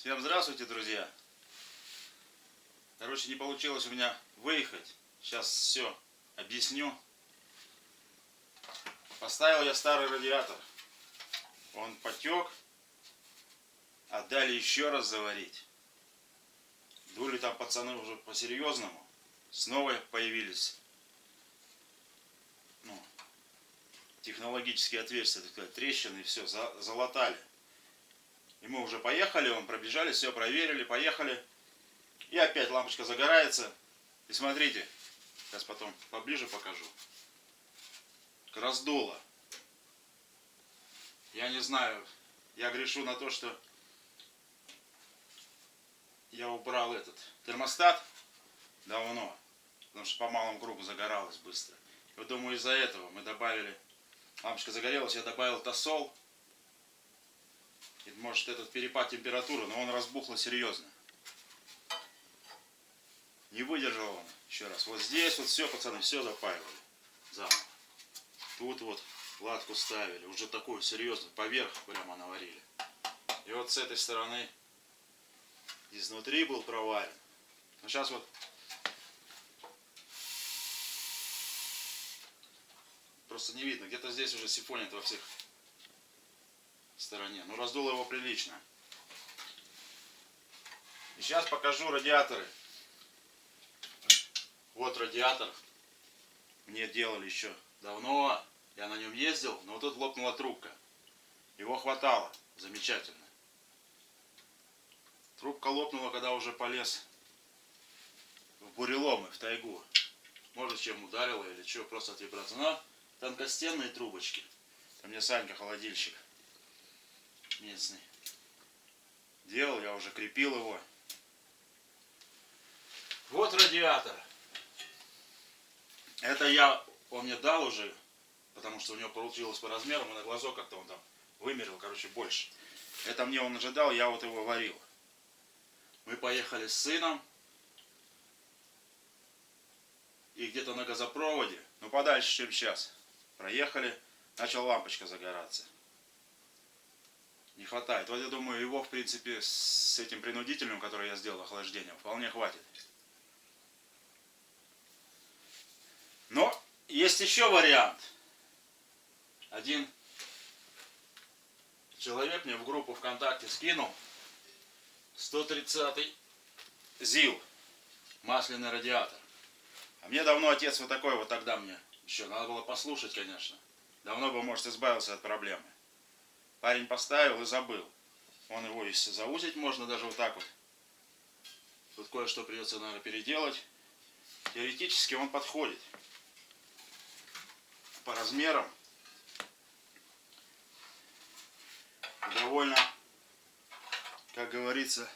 Всем здравствуйте, друзья! Короче, не получилось у меня выехать. Сейчас все объясню. Поставил я старый радиатор. Он потек. Отдали еще раз заварить. Дули там пацаны уже по-серьезному. Снова появились технологические отверстия, так сказать, трещины, и все, залатали. И мы уже поехали, пробежали, все проверили, поехали. И опять лампочка загорается. И смотрите, сейчас потом поближе покажу. Раздуло. Я не знаю, я грешу на то, что я убрал этот термостат давно, потому что по малому кругу загоралось быстро. И вот думаю, из-за этого мы добавили, лампочка загорелась, я добавил тосол. И может этот перепад температуры, но он разбухло серьезно. Не выдержал он. Еще раз. Вот здесь вот все, пацаны, все допаивали. Заново. Тут вот латку ставили. Уже такую серьезную. Поверх прямо наварили. И вот с этой стороны изнутри был проварен. Но сейчас вот просто не видно. Где-то здесь уже сифонит во всех стороне. Ну, раздуло его прилично. И сейчас покажу радиаторы. Вот радиатор. Мне делали еще давно. Я на нем ездил, но вот тут лопнула трубка. Его хватало. Замечательно. Трубка лопнула, когда уже полез в буреломы, в тайгу. Может, чем ударило или что, просто от вибрации. Но тонкостенные трубочки. Это мне Санька, холодильщик местный, делал, я уже крепил его. Вот радиатор. Это он мне дал уже, потому что у него получилось по размерам, и на глазок как-то он там вымерил, короче, больше. Это мне он уже дал, я вот его варил. Мы поехали с сыном, и где-то на газопроводе, ну подальше, чем сейчас, проехали, начала лампочка загораться. Не хватает. Вот я думаю, его, в принципе, с этим принудительным, который я сделал, охлаждением, вполне хватит. Но есть еще вариант. Один человек мне в группу ВКонтакте скинул 130-й ЗИЛ, масляный радиатор. А мне давно отец вот такой вот тогда мне еще надо было послушать, конечно. Давно бы, может, избавился от проблемы. Парень поставил и забыл. Он его, если заузить, можно даже вот так вот. Тут кое-что придется, наверное, переделать. Теоретически он подходит. По размерам. Довольно, как говорится,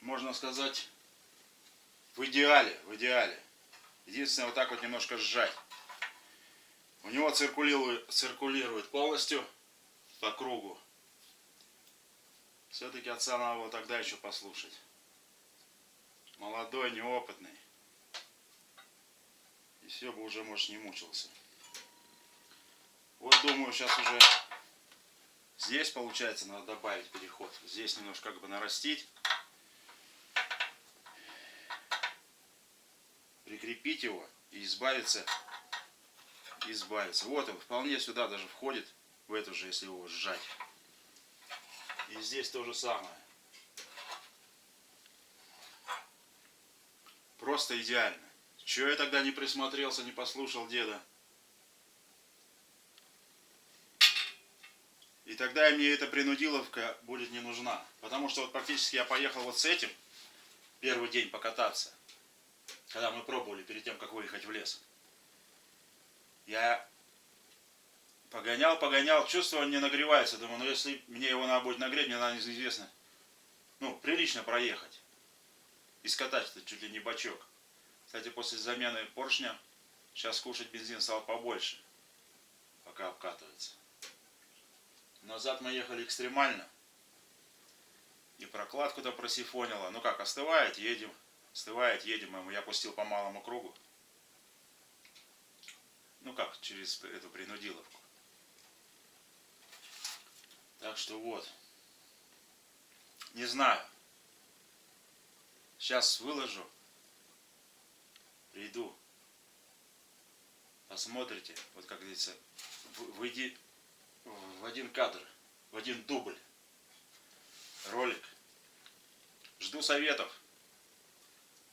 можно сказать, в идеале. Единственное, вот так вот немножко сжать. У него циркулирует полностью по кругу. Все-таки отца надо было тогда еще послушать. Молодой, неопытный. И все бы уже, может, не мучился. Вот думаю, сейчас уже здесь, получается, надо добавить переход. Здесь немножко как бы нарастить. Прикрепить его и избавиться. Вот он вполне сюда даже входит, в эту же, если его сжать. И здесь то же самое. Просто идеально. Чего я тогда не присмотрелся, не послушал деда? И тогда мне эта принудиловка будет не нужна. Потому что вот практически я поехал вот с этим первый день покататься. Когда мы пробовали перед тем, как выехать в лес. Я погонял, чувство не нагревается. Думаю, ну если мне его надо будет нагреть, мне надо, неизвестно, прилично проехать. И скатать-то чуть ли не бачок. Кстати, после замены поршня, сейчас кушать бензин стал побольше. Пока обкатывается. Назад мы ехали экстремально. И прокладку-то просифонило. Ну как, остывает, едем. Я пустил по малому кругу. Ну как, через эту принудиловку. Так что вот. Не знаю. Сейчас выложу. Приду. Посмотрите. Вот как говорится. Выйди в один кадр. В один дубль. Ролик. Жду советов.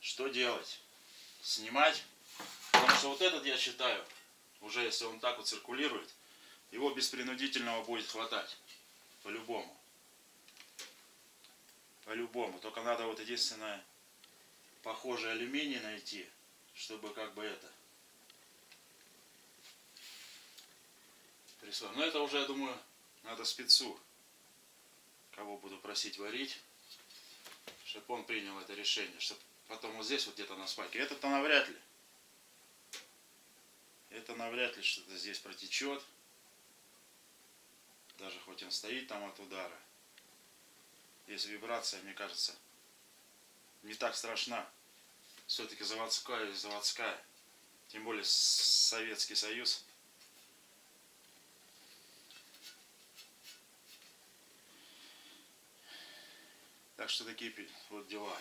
Что делать? Снимать? Потому что вот этот, я считаю, уже если он так вот циркулирует, его без принудительного будет хватать. По-любому. По-любому. Только надо вот единственное, похожий алюминий найти, чтобы как бы это прислать. Но это уже, я думаю, надо спецу, кого буду просить варить, чтобы он принял это решение, чтобы потом вот здесь вот где-то на спайке. Это-то навряд ли. Это навряд ли что-то здесь протечет. Даже хоть он стоит там от удара. Здесь вибрация, мне кажется, не так страшна. Все-таки заводская и заводская. Тем более Советский Союз. Так что такие вот дела.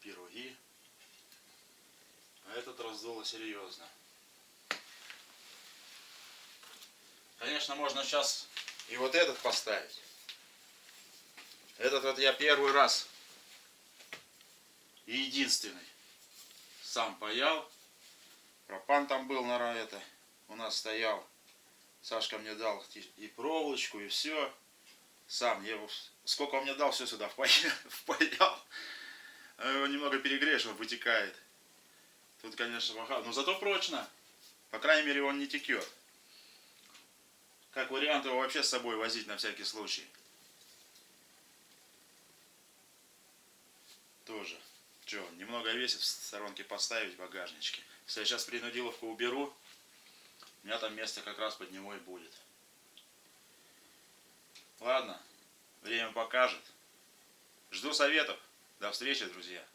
Пироги. А этот раздуло серьезно. Конечно, можно сейчас и вот этот поставить. Этот вот я первый раз и единственный сам паял. Пропан там был на это. У нас стоял. Сашка мне дал и проволочку, и все. Сам. Я его, сколько он мне дал, все сюда впаял. Его немного перегреешь, он вытекает. Тут, конечно, но зато прочно. По крайней мере, он не текет. Как вариант его вообще с собой возить на всякий случай. Тоже. Че, немного весит, в сторонке поставить в багажничке. Если я сейчас принудиловку уберу, у меня там место как раз под него и будет. Ладно, время покажет. Жду советов. До встречи, друзья.